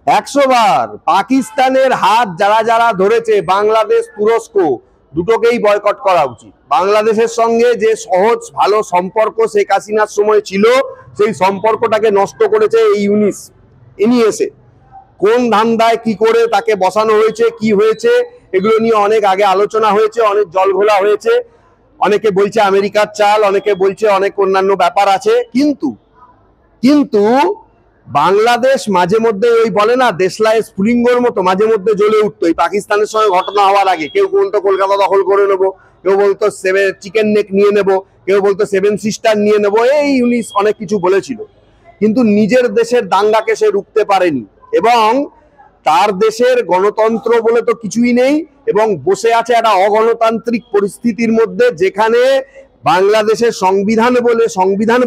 100 বার পাকিস্তানের হাত যারা যারা ধরেছে, বাংলাদেশ তুরস্ক দুটোকেই বয়কট করা উচিত। বাংলাদেশের সঙ্গে যে সহজ ভালো সম্পর্ক শেখ হাসিনার সময় ছিল, সেই সম্পর্কটাকে নষ্ট করেছে এই ইনি এসে। কোন ধান্দায় কি করে তাকে বসানো হয়েছে, কি হয়েছে, এগুলো নিয়ে অনেক আগে আলোচনা হয়েছে, অনেক জলঘোলা হয়েছে। অনেকে বলছে আমেরিকার চাল, অনেকে বলছে অনেক অন্যান্য ব্যাপার আছে, কিন্তু কিন্তু বাংলাদেশ মাঝে মধ্যে ওই বলে না দেশলাই স্ফুলিঙ্গর মতো মাঝে মধ্যে জ্বলে উঠতো। এই পাকিস্তানের সঙ্গে ঘটনা হওয়ার আগে কেউ বলতো কলকাতা দখল করে নেবো, কেউ বলতো চিকেন নেক নিয়ে নেব, কেউ বলতো 7 সিস্টার নিয়ে নেব, এই ইউনিস অনেক কিছু বলেছিল। কিন্তু নিজের দেশের দাঙ্গাকে সে রুখতে পারেনি, এবং তার দেশের গণতন্ত্র বলে তো কিছুই নেই, এবং বসে আছে একটা অগণতান্ত্রিক পরিস্থিতির মধ্যে, যেখানে বাংলাদেশের সংবিধান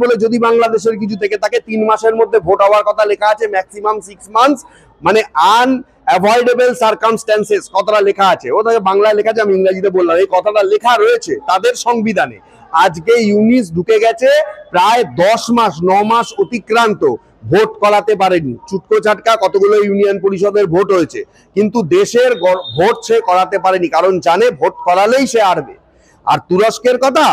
বলে যদি বাংলাদেশের কিছু থেকে থাকে, 3 মাসের মধ্যে ভোট হওয়ার কথা লেখা আছে, ম্যাক্সিমাম 6 মান্থস, মানে আনঅ্যাভয়েডেবল সার্কামস্ট্যান্সেস কথাটা লেখা আছে। ওটাকে বাংলায় লেখা আছে, আমি ইংরেজিতে বললাম, এই কথাটা লেখা রয়েছে তাদের সংবিধানে। আজকে ইউনিস ঢুকে গেছে, প্রায় 10 মাস 9 মাস অতিক্রান্ত, ভোট করাতে পারেনি। চুটকো চাটকা কতগুলো ইউনিয়ন পরিষদের ভোট হয়েছে, কিন্তু দেশের ভোট সে করাতে পারেনি, কারণ জানে ভোট করালেই সে হারবে। আর তুরস্কের কথা,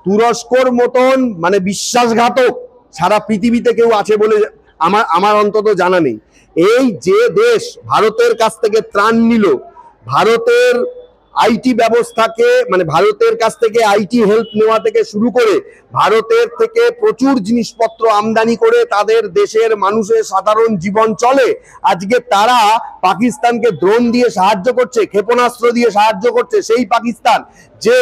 তুরস্কর মতন মানে বিশ্বাসঘাতক সারা পৃথিবীতে কেউ আছে বলে আমার অন্তত জানা নেই। এই যে দেশ ভারতের কাছ থেকে ত্রাণ নিল, ভারতের আইটি ব্যবস্থাকে, মানে ভারতের কাছ থেকে আইটি হেল্প নেওয়া থেকে শুরু করে, ভারতের থেকে প্রচুর জিনিসপত্র আমদানি করে তাদের দেশের মানুষের সাধারণ জীবন চলে, আজকে তারা পাকিস্তানকে ড্রোন দিয়ে সাহায্য করছে, ক্ষেপণাস্ত্র দিয়ে সাহায্য করছে। সেই পাকিস্তান যে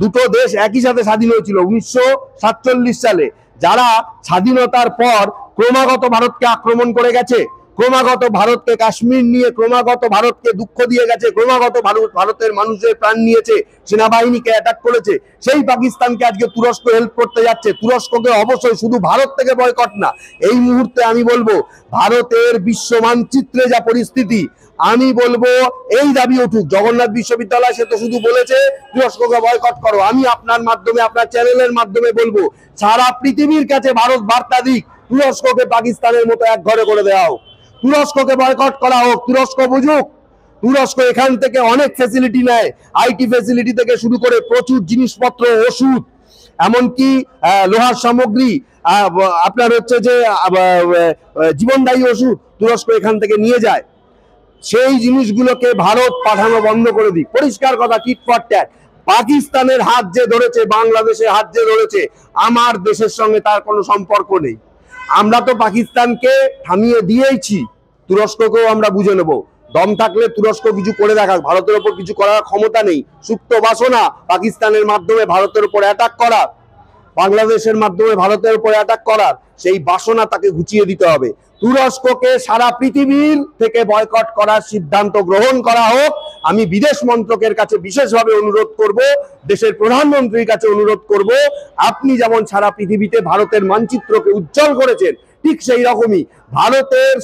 দুটো দেশ একই সাথে স্বাধীন হয়েছিল 1947 সালে, যারা স্বাধীনতার পর ক্রমাগত ভারতকে আক্রমণ করে গেছে, ক্রমাগত ভারতকে কাশ্মীর নিয়ে ক্রমাগত ভারতকে দুঃখ দিয়ে গেছে, ক্রমাগত ভারতের মানুষের প্রাণ নিয়েছে, সেনাবাহিনীকে অ্যাটাক করেছে, সেই পাকিস্তানকে আজকে তুরস্ক হেল্প করতে যাচ্ছে। তুরস্ককে অবশ্যই শুধু ভারত থেকে বয়কট না, এই মুহূর্তে আমি বলবো ভারতের বিশ্ব মানচিত্রে যা পরিস্থিতি, আমি বলবো এই দাবি উঠুক। জগন্নাথ বিশ্ববিদ্যালয় সে তো শুধু বলেছে তুরস্ককে বয়কট করো, আমি আপনার মাধ্যমে, আপনার চ্যানেলের মাধ্যমে বলবো সারা পৃথিবীর কাছে ভারত বার্তা দিক, তুরস্ককে পাকিস্তানের মতো এক ঘরে করে দেওয়া হোক, তুরস্ককে বয়কট করা হোক, তুরস্ক বুঝুক। তুরস্ক এখান থেকে অনেক ফ্যাসিলিটি নেয়, আইটি ফ্যাসিলিটি থেকে শুরু করে প্রচুর জিনিসপত্র, ওষুধ, এমনকি লোহার সামগ্রী, আপনার হচ্ছে যে জীবনদায়ী ওষুধ তুরস্ক এখান থেকে নিয়ে যায়। সেই জিনিসগুলোকে ভারত পাঠানো বন্ধ করে দিক। পরিষ্কার কথা, টিট ফর ট্যাট। পাকিস্তানের হাত যে ধরেছে, বাংলাদেশের হাত যে ধরেছে, আমার দেশের সঙ্গে তার কোনো সম্পর্ক নেই। আমরা তো পাকিস্তানকে থামিয়ে দিয়েইছি, তুরস্ককেও আমরা বুঝে নেব। দম থাকলে তুরস্ক কিছু করে দেখাক, ভারতের উপর কিছু করার ক্ষমতা নেই। সুপ্ত বাসনা পাকিস্তানের মাধ্যমে ভারতের উপর অ্যাটাক করার, বাংলাদেশের মাধ্যমে ভারতের উপর অ্যাটাক করার, সেই বাসনা তাকে ঘুচিয়ে দিতে হবে। তুরস্ককে সারা পৃথিবীর থেকে বয়কট করার সিদ্ধান্ত গ্রহণ করা হোক। আমি বিদেশ মন্ত্রকের কাছে বিশেষভাবে অনুরোধ করব, দেশের প্রধানমন্ত্রীর কাছে অনুরোধ করব, আপনি যেমন সারা পৃথিবীতে ভারতের মানচিত্রকে উজ্জ্বল করেছেন, ঠিক সেই রকমই ভারতের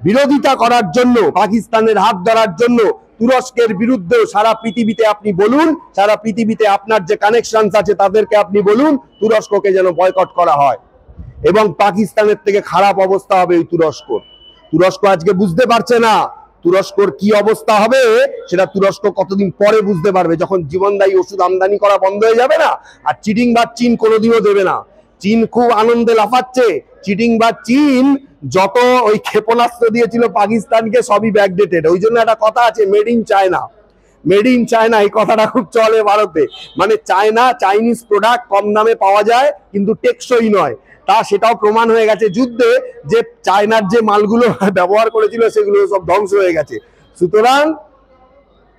বিরোধিতা করার জন্য, পাকিস্তানের হাত ধরার জন্য তুরস্কের বিরুদ্ধেও সারা পৃথিবীতে আপনি বলুন, সারা পৃথিবীতে আপনার যে কানেকশন আছে তাদেরকে আপনি বলুন তুরস্ককে যেন বয়কট করা হয়। এবং পাকিস্তানের থেকে খারাপ অবস্থা হবে এই তুরস্ক আজকে বুঝতে পারছে না তুরস্কর কি অবস্থা হবে, সেটা তুরস্ক কতদিন পরে বুঝতে পারবে, যখন জীবনদায়ী ওষুধ আমদানি করা বন্ধ হয়ে যাবে না। আর চিটিং বাদ চীন কোনোদিনও দেবে না। চীন খুব আনন্দে লাফাচ্ছে, চিটিং বাদ চীন যত ওই ক্ষেপণাস্ত্র দিয়েছিল পাকিস্তানকে সবই ব্যাকডেটেড। ওই জন্য একটা কথা আছে, made in China, made in China, এই কথাটা খুব চলে ভারতে। মানে চাইনিজ প্রোডাক্ট কম দামে পাওয়া যায় কিন্তু টেকসই নয়, তা সেটাও প্রমাণ হয়ে গেছে যুদ্ধে, যে চায়নার যে মালগুলো ব্যবহার করেছিল সেগুলো সব ধ্বংস হয়ে গেছে। সুতরাং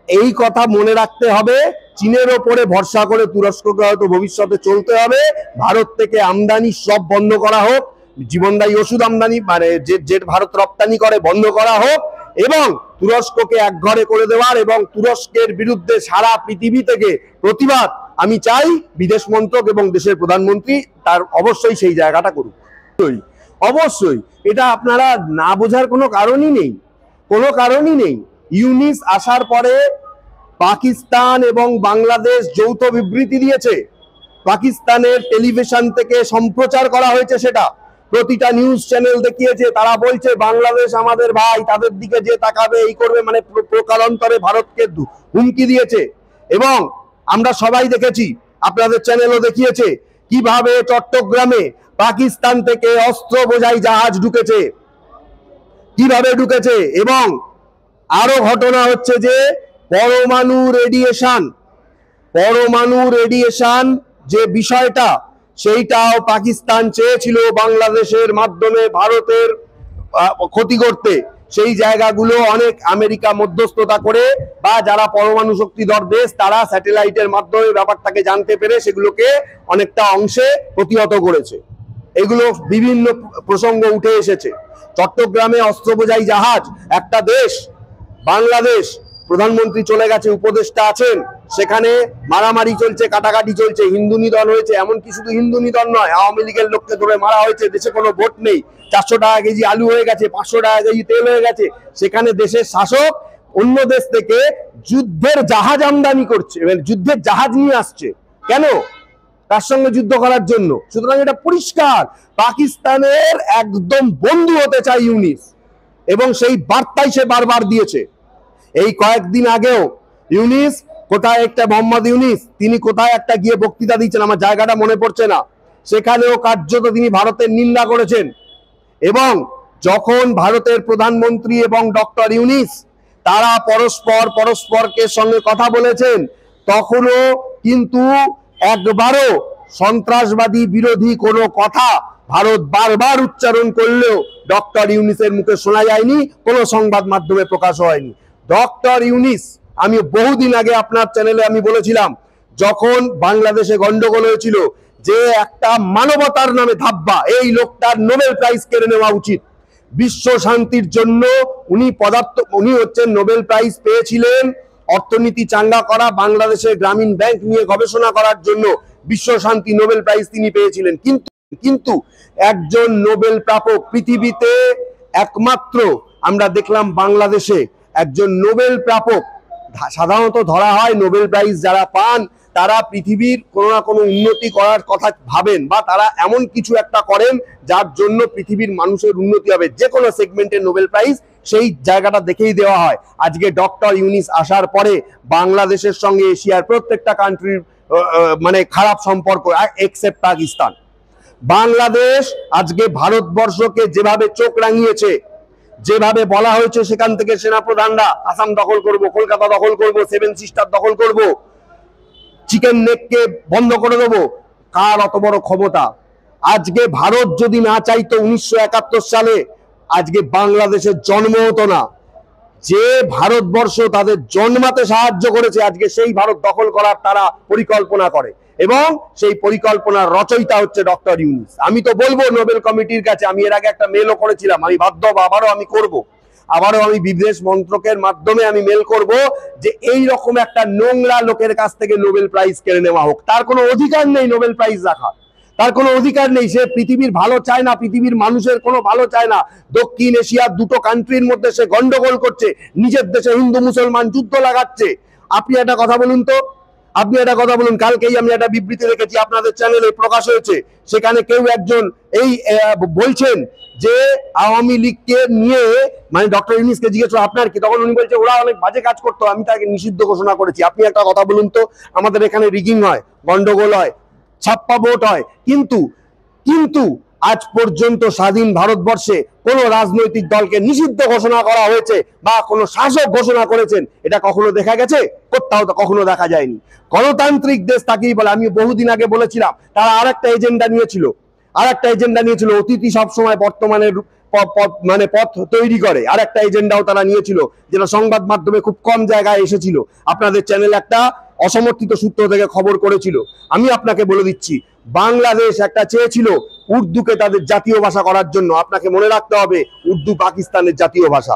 এই কথা মনে রাখতে হবে, চীনের ওপরে ভরসা করে তুরস্ককে হয়তো ভবিষ্যতে চলতে হবে। ভারত থেকে আমদানি সব বন্ধ করা হোক, জীবনদায়ী ওষুধ আমদানি মানে যে ভারত রপ্তানি করে বন্ধ করা হোক, এবং তুরস্ককে একঘরে করে দেওয়ার, এবং তুরস্কের বিরুদ্ধে সারা পৃথিবী থেকে প্রতিবাদ আমি চাই বিদেশ মন্ত্রক এবং দেশের প্রধানমন্ত্রী তার অবশ্যই সেই জায়গাটা করুক। অবশ্যই এটা আপনারা না বোঝার কোনো কারণই নেই, কোনো কারণই নেই। ইউনিস আসার পরে পাকিস্তান এবং বাংলাদেশ যৌথ বিবৃতি দিয়েছে, পাকিস্তানের টেলিভিশন থেকে সম্প্রচার করা হয়েছে সেটা। প্রতিটা নিউজ চ্যানেল দেখিয়েছে, তারা বলছে বাংলাদেশ আমাদের ভাই, তাদের দিকে যে তাকাবে এই করবে, মানে প্রকারান্তরে ভারতকে হুমকি দিয়েছে। এবং আমরা সবাই দেখেছি, আপনাদের চ্যানেলও দেখিয়েছে কিভাবে চট্টগ্রামে পাকিস্তান থেকে অস্ত্র বোঝাই জাহাজ ঢুকেছে, কিভাবে ঢুকেছে। এবং আরো ঘটনা হচ্ছে যে পরমাণু রেডিয়েশন যে বিষয়টা, সেইটাও পাকিস্তান চেয়েছিল বাংলাদেশের মাধ্যমে ভারতের ক্ষতি করতে। সেই জায়গাগুলো অনেক আমেরিকা মধ্যস্থতা করে বা যারা পরমাণু শক্তিধর দেশ তারা স্যাটেলাইটের মাধ্যমে ব্যাপারটাকে জানতে পেরে সেগুলোকে অনেকটা অংশে প্রতিহত করেছে। এগুলো বিভিন্ন প্রসঙ্গ উঠে এসেছে। চট্টগ্রামে অস্ত্র বোঝাই জাহাজ, একটা দেশ বাংলাদেশ, প্রধানমন্ত্রী চলে গেছে, উপদেষ্টা আছেন, সেখানে মারামারি চলছে, কাটাকাটি চলছে, হিন্দু নিধন হয়েছে। এমনকি শুধু হিন্দু নিধন নয়, আওয়ামী লীগের লোককে ধরে মারা হয়েছে, দেশে কোনো ভোট নেই, 400 টাকা কেজি আলু হয়ে গেছে, 500 টাকা কেজি তেল হয়ে গেছে। সেখানে দেশের শাসক অন্য দেশ থেকে যুদ্ধের জাহাজ আমদানি করছে, যুদ্ধের জাহাজ নিয়ে আসছে। কেন? তার সঙ্গে যুদ্ধ করার জন্য। সুতরাং এটা পরিষ্কার পাকিস্তানের একদম বন্ধু হতে চায় ইউনিস, এবং সেই বার্তাই সে বারবার দিয়েছে। এই কয়েকদিন আগেও ইউনিস কোথায় একটা, মোহাম্মদ ইউনিস তিনি কোথায় একটা গিয়ে বক্তৃতা দিচ্ছেন, আমার জায়গাটা মনে পড়ছে না, সেখানেও কার্যত তিনি ভারতের নিন্দা করেছেন। এবং যখন ভারতের প্রধানমন্ত্রী এবং ডক্টর ইউনিস তারা পরস্পরকে সঙ্গে কথা বলেছেন, তখনও কিন্তু একবারও সন্ত্রাসবাদী বিরোধী কোনো কথা ভারত বারবার উচ্চারণ করলেও ডক্টর ইউনিসের মুখে শোনা যায়নি, কোনো সংবাদ মাধ্যমে প্রকাশ হয়নি। ডক্টর ইউনিস, আমি বহুদিন আগে আপনার চ্যানেলে আমি বলেছিলাম, যখন বাংলাদেশে গন্ডগোল হয়েছিল, যে একটা মানবতার নামে ধাব্বা, এই লোকটার নোবেল প্রাইজ কেড়ে নেওয়া উচিত। বিশ্ব শান্তির জন্য উনি হচ্ছেন নোবেল প্রাইজ পেয়েছিলেন অর্থনীতি চাঙ্গা করা, বাংলাদেশের গ্রামীণ ব্যাংক নিয়ে গবেষণা করার জন্য বিশ্ব শান্তি নোবেল প্রাইজ তিনি পেয়েছিলেন। কিন্তু একজন নোবেল প্রাপক পৃথিবীতে একমাত্র আমরা দেখলাম বাংলাদেশে একজন নোবেল প্রাপক। সাধারণত ধরা হয় নোবেল প্রাইজ যারা পান তারা পৃথিবীর কোনো না কোনো উন্নতি করার কথা ভাবেন, বা তারা এমন কিছু একটা করেন যার জন্য পৃথিবীর মানুষের উন্নতি হবে, যে কোনো সেগমেন্টের নোবেল প্রাইজ সেই জায়গাটা দেখেই দেওয়া হয়। আজকে ডক্টর ইউনিস আসার পরে বাংলাদেশের সঙ্গে এশিয়ার প্রত্যেকটা কান্ট্রির মানে খারাপ সম্পর্ক, এক্সেপ্ট পাকিস্তান। বাংলাদেশ আজকে ভারতবর্ষকে যেভাবে চোখ রাঙিয়েছে, যেভাবে বলা হয়েছে সেখান থেকে সেনাপ্রধানরা আসাম দখল করব, কলকাতা দখল করব, 7 সিস্টার দখল করব, চিকেন নেককে বন্ধ করে দেবো, কার অত বড় ক্ষমতা? আজকে ভারত যদি না চাইতো 1971 সালে আজকে বাংলাদেশের জন্ম হতো না। যে ভারতবর্ষ তাদের জন্মাতে সাহায্য করেছে, আজকে সেই ভারত দখল করার তারা পরিকল্পনা করে, এবং সেই পরিকল্পনার রচয়িতা হচ্ছে ডক্টর ইউনিস। আমি তো বলবো নোবেল কমিটির কাছে, আমি এর আগে একটা মেলও করেছিলাম, আমি বাধ্য আবারও আমি করব, আবারও আমি বিদেশ মন্ত্রকের মাধ্যমে আমি মেল করব যে এই রকম একটা নোংরা লোকের কাছ থেকে নোবেল প্রাইজ কেড়ে নেওয়া হোক। তার কোনো অধিকার নেই নোবেল প্রাইজ রাখার, তার কোনো অধিকার নেই। সে পৃথিবীর ভালো চায় না, পৃথিবীর মানুষের কোনো ভালো চায় না। দক্ষিণ এশিয়ার দুটো কান্ট্রির মধ্যে সে গন্ডগোল করছে, নিজের দেশে হিন্দু মুসলমান যুদ্ধ লাগাচ্ছে। আপনি একটা কথা বলুন তো, আপনি একটা কথা বলুন, কালকেই আমি একটা বিবৃতি দেখেছি আপনাদের চ্যানেলে প্রকাশ হয়েছে, সেখানে কেউ একজন এই বলছেন যে আওয়ামী লীগকে নিয়ে, মানে ডক্টর ইউনিসকে জিজ্ঞেস আপনার কি, তখন উনি বলছে ওরা অনেক বাজে কাজ করতো, আমি তাকে নিষিদ্ধ ঘোষণা করেছি। আপনি একটা কথা বলুন তো, আমাদের এখানে রিগিং হয়, গন্ডগোল হয়, ছাপ্পা ভোট হয়, কিন্তু আজ পর্যন্ত স্বাধীন ভারতবর্ষে কোন রাজনৈতিক দলকে নিষিদ্ধ ঘোষণা করা হয়েছে বা কোন শাসক ঘোষণা করেছেন এটা কখনো দেখা গেছে? কোথাও তো কখনো দেখা যায়নি। গণতান্ত্রিক দেশ তাকেই বলে। আমি বহুদিন আগে বলেছিলাম, তারা আরেকটা এজেন্ডা নিয়েছিল, অতীতি সবসময় বর্তমানের মানে পথ তৈরি করে, আর একটা এজেন্ডাও তারা নিয়েছিল, যেটা সংবাদ মাধ্যমে খুব কম জায়গায় এসেছিল। আপনাদের চ্যানেল একটা অসমর্থিত সূত্র থেকে খবর করেছিল। আমি আপনাকে বলে দিচ্ছি, বাংলাদেশ একটা চেয়েছিল উর্দুকে তাদের জাতীয় ভাষা করার জন্য। আপনাকে মনে রাখতে হবে, উর্দু পাকিস্তানের জাতীয় ভাষা।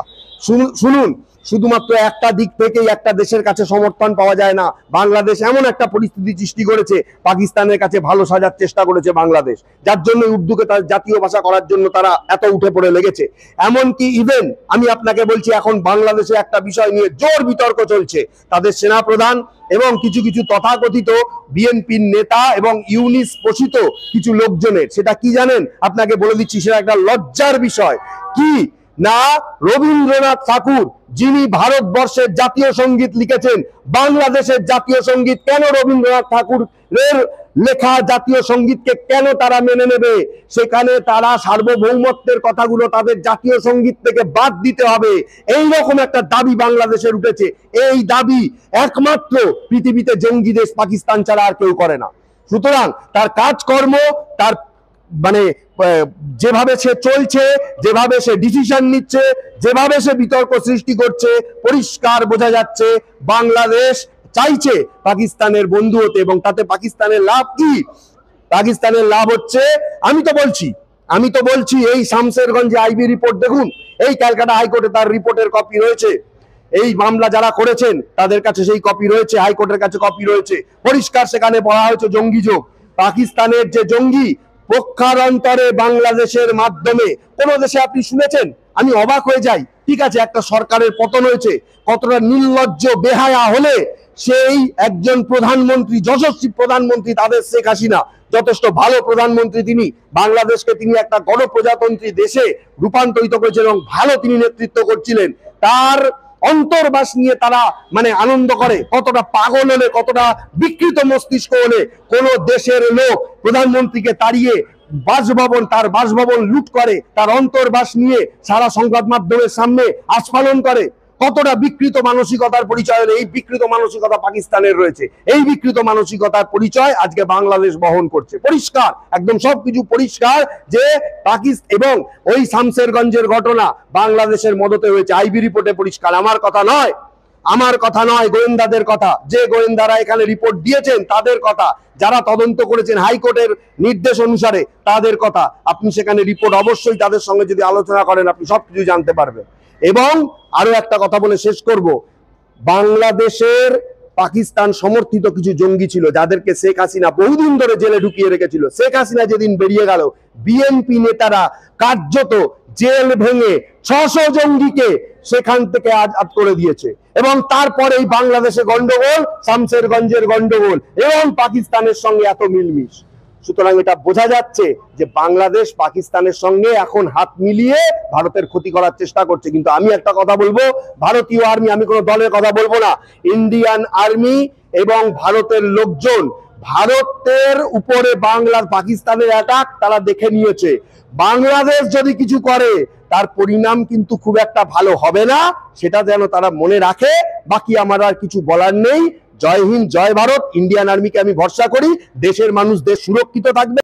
শুনুন, শুধুমাত্র একটা দিক থেকেই একটা দেশের কাছে সমর্থন পাওয়া যায় না। বাংলাদেশ এমন একটা পরিস্থিতি সৃষ্টি করেছে, পাকিস্তানের কাছে ভালো সাজার চেষ্টা করেছে বাংলাদেশ, যার জন্য উর্দুকে তার জাতীয় ভাষা করার জন্য তারা এত উঠে পড়ে লেগেছে। এমনকি ইভেন আমি আপনাকে বলছি, এখন বাংলাদেশে একটা বিষয় নিয়ে জোর বিতর্ক চলছে তাদের সেনাপ্রধান এবং কিছু কিছু তথাকথিত বিএনপির নেতা এবং ইউনিস পোষিত কিছু লোকজনের। সেটা কি জানেন? আপনাকে বলে দিচ্ছি, সেটা একটা লজ্জার বিষয়। কি না, রবীন্দ্রনাথ ঠাকুর যিনি ভারতবর্ষের জাতীয় সঙ্গীত লিখেছেন, বাংলাদেশের জাতীয় সঙ্গীত কেন রবীন্দ্রনাথ ঠাকুরের লেখা জাতীয় সঙ্গীতকে কেন তারা মেনে নেবে? সেখানে তারা সার্বভৌমত্বের কথাগুলো তাদের জাতীয় সঙ্গীত থেকে বাদ দিতে হবে, এই রকম একটা দাবি বাংলাদেশের উঠেছে। এই দাবি একমাত্র পৃথিবীতে জঙ্গি দেশ পাকিস্তান ছাড়া আর কেউ করে না। সুতরাং তার কাজকর্ম, তার মানে যেভাবে সে চলছে, যেভাবে সে ডিসিশন নিচ্ছে, যেভাবে সে বিতর্ক সৃষ্টি করছে, পরিষ্কার বোঝা যাচ্ছে বাংলাদেশ চাইছে পাকিস্তানের বন্ধু হতে। এবং তাতে পাকিস্তানের লাভ কি? পাকিস্তানের লাভ হচ্ছে, আমি তো বলছি এই শামসেরগঞ্জে আইবি রিপোর্ট দেখুন, এই ক্যালকাটা হাইকোর্টে তার রিপোর্টের কপি রয়েছে, এই মামলা যারা করেছেন তাদের কাছে সেই কপি রয়েছে, হাইকোর্টের কাছে কপি রয়েছে, পরিষ্কার সেখানে বলা হয়েছে জঙ্গি যোগ। পাকিস্তানের যে জঙ্গি পক্ষান্তরে বাংলাদেশের মাধ্যমে কোন দেশে আপনি শুনেছেন? আমি অবাক হয়ে যাই। ঠিক আছে, একটা সরকারের পতন হয়েছে, কতটা নির্লজ্জ বেহায়া হলে সেই একজন প্রধানমন্ত্রী, যশস্বী প্রধানমন্ত্রী তাদের শেখ হাসিনা, যথেষ্ট ভালো প্রধানমন্ত্রী তিনি, বাংলাদেশকে তিনি একটা গণপ্রজাতন্ত্রী দেশে রূপান্তরিত করেছেন এবং ভালো তিনি নেতৃত্ব করছিলেন। তার অন্তর্বাস নিয়ে তারা মানে আনন্দ করে। কতটা পাগল হলে, কতটা বিকৃত মস্তিষ্ক হলে কোন দেশের লোক প্রধানমন্ত্রীকে তাড়িয়ে তার বাসভবন লুট করে, তার অন্তর্বাস নিয়ে সারা সংবাদ মাধ্যমের সামনে আস্ফালন করে। কতটা বিকৃত মানসিকতার পরিচয় হলে? এই বিকৃত মানসিকতা পাকিস্তানের রয়েছে, এই বিকৃত মানসিকতার পরিচয় আজকে বাংলাদেশ বহন করছে। পরিষ্কার, একদম সবকিছু পরিষ্কার যে পাকিস্তান এবং ওই শামসেরগঞ্জের ঘটনা বাংলাদেশের মদতে হয়েছে, আইবি রিপোর্টে পরিষ্কার। আমার কথা নয়, গোয়েন্দাদের কথা, যে গোয়েন্দারা এখানে রিপোর্ট দিয়েছেন তাদের কথা, যারা তদন্ত করেছেন হাইকোর্টের নির্দেশ অনুসারে তাদের কথা। আপনি সেখানে রিপোর্ট অবশ্যই তাদের সঙ্গে যদি আলোচনা করেন আপনি সবকিছু জানতে পারবেন। এবং আরো একটা কথা বলে শেষ করব, বাংলাদেশের পাকিস্তান সমর্থিত কিছু জঙ্গি ছিল যাদেরকে শেখ হাসিনা বহুদিন ধরে জেলে ঢুকিয়ে রেখেছিল। শেখ হাসিনা যেদিন বেরিয়ে গেল, বিএনপি নেতারা কার্যত জেল ভেঙে 600 জঙ্গিকে সেখান থেকে আজাদ করে দিয়েছে। এবং তারপরেই বাংলাদেশে গন্ডগোল, শামসেরগঞ্জের গন্ডগোল এবং পাকিস্তানের সঙ্গে এত মিলমিশ। সুতরাং এটা বোঝা যাচ্ছে যে বাংলাদেশ পাকিস্তানের সঙ্গে এখন হাত মিলিয়ে ভারতের ক্ষতি করার চেষ্টা করছে। কিন্তু আমি একটা কথা বলবো, ভারতীয় আর্মি, আমি কোনো দলের কথা বলবো না, ইন্ডিয়ান আর্মি এবং ভারতের লোকজন ভারতের উপরে পাকিস্তানের অ্যাটাক তারা দেখে নিয়েছে। বাংলাদেশ যদি কিছু করে তার পরিণাম কিন্তু খুব একটা ভালো হবে না, সেটা যেন তারা মনে রাখে। বাকি আমার আর কিছু বলার নেই। জয় হিন্দ, জয় ভারত। ইন্ডিয়ান আর্মিকে আমি ভরসা করি, দেশের মানুষ, দেশ সুরক্ষিত থাকবে।